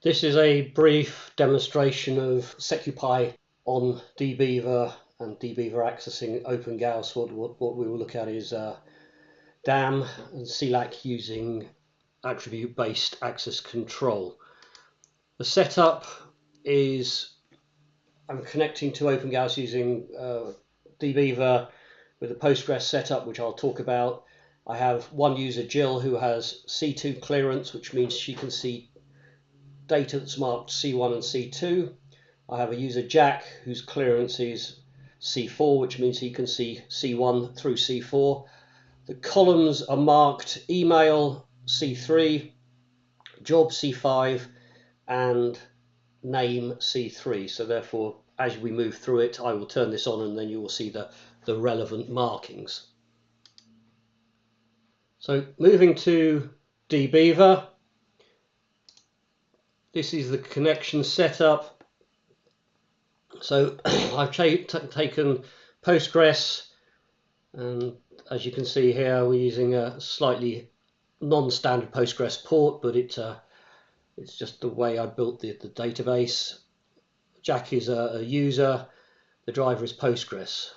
This is a brief demonstration of SecuPi on DBeaver and DBeaver accessing OpenGauss. What we will look at is DAM and CLAC using attribute-based access control. The setup is I'm connecting to OpenGauss using DBeaver with a Postgres setup, which I'll talk about. I have one user, Jill, who has C2 clearance, which means she can see data that's marked C1 and C2. I have a user, Jack, whose clearance is C4, which means he can see C1 through C4. The columns are marked email C3, job C5, and name C3. So therefore, as we move through it, I will turn this on and then you will see the relevant markings. So moving to DBeaver, this is the connection setup. So I've taken Postgres, and as you can see here, we're using a slightly non-standard Postgres port, but it's just the way I built the database. Jack is a user, the driver is Postgres.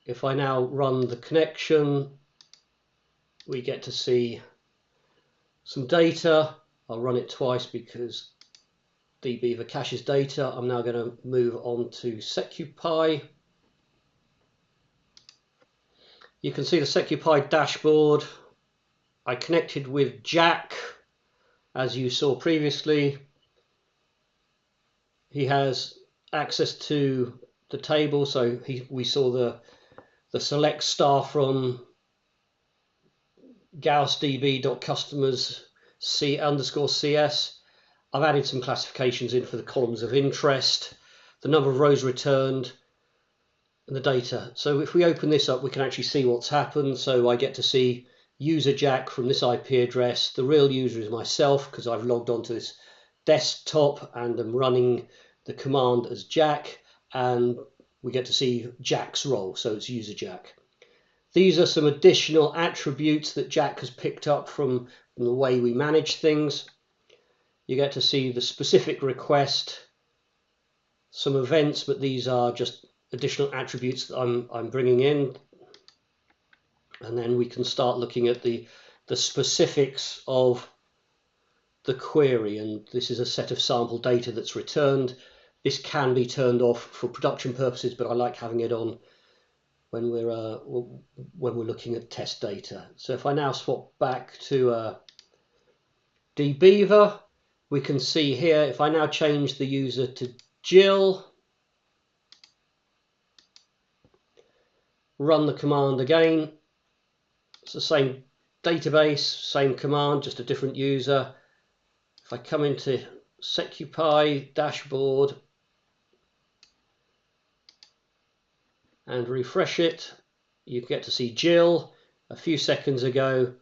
If I now run the connection, we get to see some data. I'll run it twice because DBeaver caches data. I'm now going to move on to SecuPi. You can see the SecuPi dashboard. I connected with Jack, as you saw previously. He has access to the table, so we saw the select star from gaussdb.customers C_CS. I've added some classifications in for the columns of interest, the number of rows returned, and the data. So if we open this up, we can actually see what's happened. So I get to see user Jack from this IP address. The real user is myself because I've logged onto this desktop and I'm running the command as Jack, and we get to see Jack's role, so it's user Jack. These are some additional attributes that Jack has picked up from the way we manage things. You get to see the specific request, some events, but these are just additional attributes that I'm bringing in. And then we can start looking at the specifics of the query. And this is a set of sample data that's returned. This can be turned off for production purposes, but I like having it on when we're looking at test data. So if I now swap back to DBeaver, we can see here, if I now change the user to Jill, run the command again, it's the same database, same command, just a different user. If I come into SecuPi dashboard and refresh it, you get to see Jill. A few seconds ago,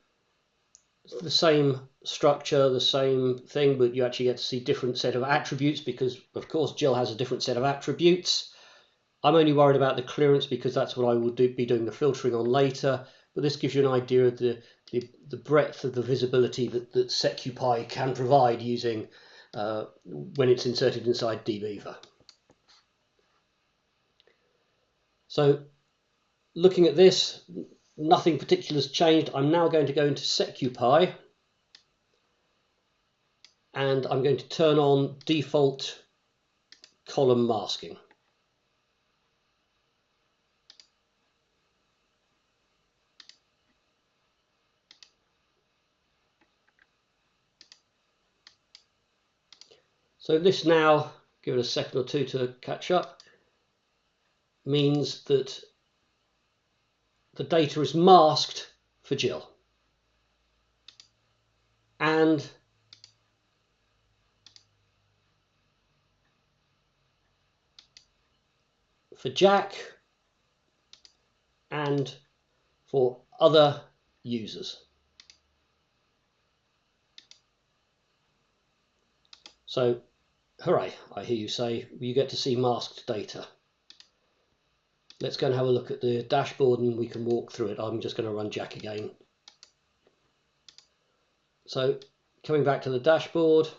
it's the same structure, the same thing, but you actually get to see different set of attributes because, of course, Jill has a different set of attributes. I'm only worried about the clearance because that's what I will be doing the filtering on later, but this gives you an idea of the breadth of the visibility that SecuPi can provide using when it's inserted inside DBeaver. So looking at this, nothing particular has changed. I'm now going to go into SecuPi and I'm going to turn on default column masking. So this now, give it a second or two to catch up, means that the data is masked for Jill. And for Jack and for other users. So, hooray, I hear you say, you get to see masked data. Let's go and have a look at the dashboard and we can walk through it. I'm just going to run Jack again. So Coming back to the dashboard,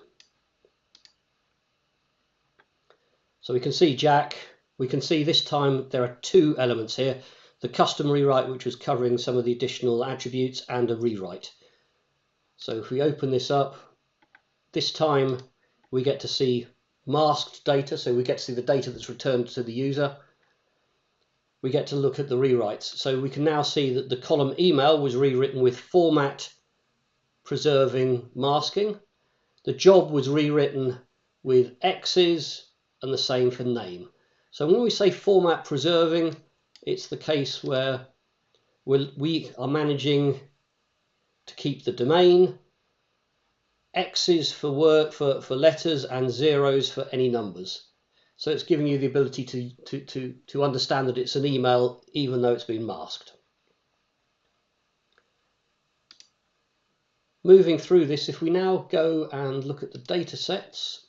so we can see Jack. We can see this time there are two elements here: the custom rewrite, which was covering some of the additional attributes, and a rewrite. So if we open this up, this time we get to see masked data, so we get to see the data that's returned to the user. We get to look at the rewrites. So we can now see that the column email was rewritten with format preserving masking. The job was rewritten with X's, and the same for name. So when we say format preserving, it's the case where we are managing to keep the domain, X's for letters, and zeros for any numbers. So it's giving you the ability to understand that it's an email even though it's been masked. Moving through this, if we now go and look at the data sets,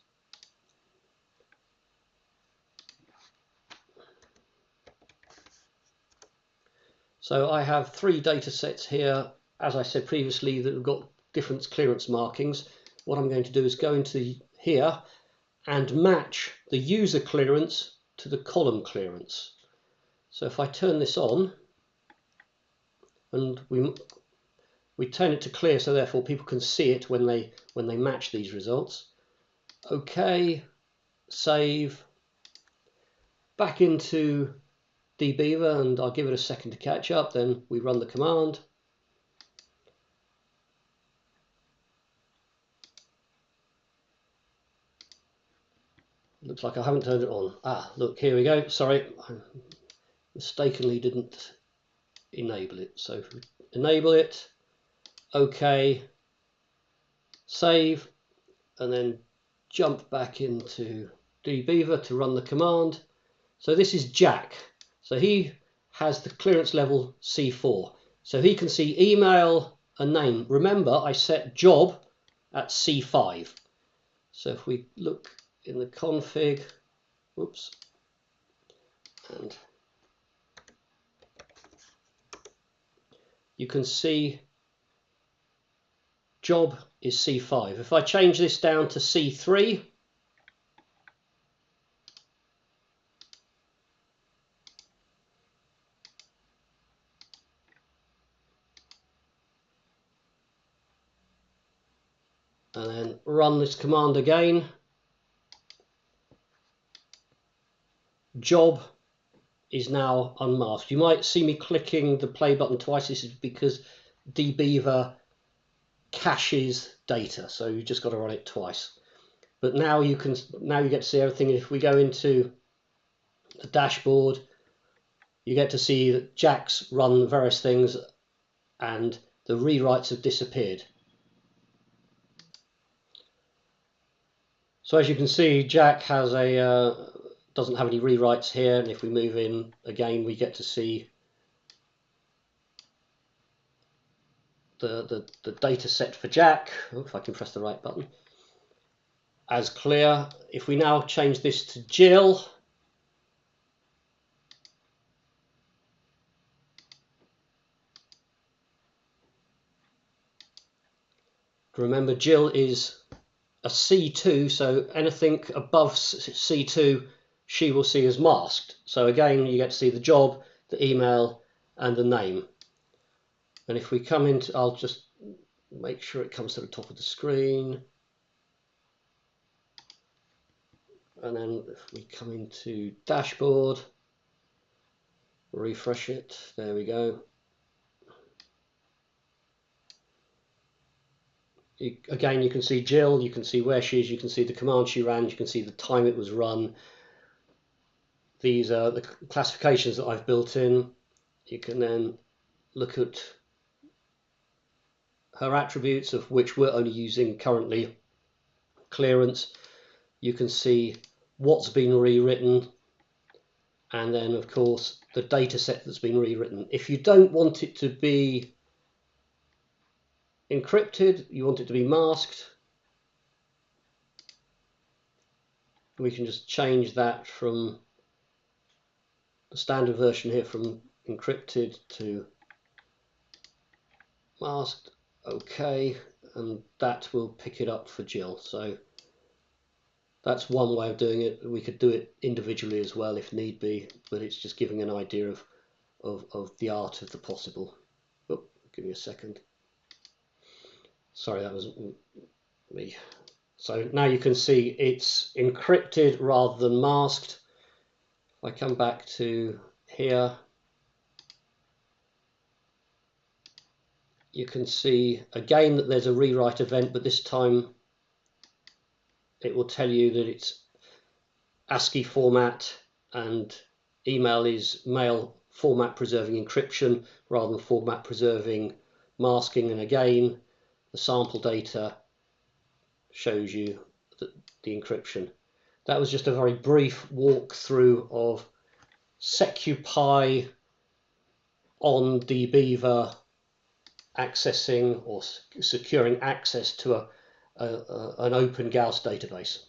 so I have three data sets here, as I said previously, that have got different clearance markings. What I'm going to do is go into here and match the user clearance to the column clearance. So if I turn this on, and we turn it to clear, so therefore people can see it when they match these results. OK, save, back into DBeaver, and I'll give it a second to catch up. Then we run the command. Looks like I haven't turned it on. Ah, look, here we go. Sorry, I mistakenly didn't enable it. So if we enable it, OK, save, and then jump back into DBeaver to run the command. So this is Jack. So he has the clearance level C4. So he can see email and name. Remember, I set job at C5. So if we look in the config, whoops, and you can see job is C5. If I change this down to C3, and then run this command again, job is now unmasked. You might see me clicking the play button twice. This is because DBeaver caches data, so you just got to run it twice. But now you get to see everything. If we go into the dashboard, you get to see that Jack's run various things and the rewrites have disappeared. So as you can see, Jack has doesn't have any rewrites here, and if we move in again, we get to see the data set for Jack. Oh, if I can press the right button, as clear. If we now change this to Jill, remember Jill is a C2, so anything above C2 she will see as masked. So again, you get to see the job, the email, and the name. And if we come into, I'll just make sure it comes to the top of the screen. And then if we come into dashboard, refresh it, there we go. Again, you can see Jill, you can see where she is, you can see the command she ran, you can see the time it was run. These are the classifications that I've built in. You can then look at her attributes, of which we're only using currently clearance. You can see what's been rewritten, and then of course the data set that's been rewritten. If you don't want it to be encrypted, you want it to be masked, we can just change that from the standard version here from encrypted to masked. OK, and that will pick it up for Jill. So that's one way of doing it. We could do it individually as well if need be, but it's just giving an idea of the art of the possible. Oh, give me a second. Sorry, that was me. So now you can see it's encrypted rather than masked. If I come back to here, you can see again that there's a rewrite event, but this time it will tell you that it's ASCII format and email is mail format preserving encryption rather than format preserving masking. And again, the sample data shows you the encryption. That was just a very brief walkthrough of SecuPi on DBeaver accessing or securing access to an OpenGauss database.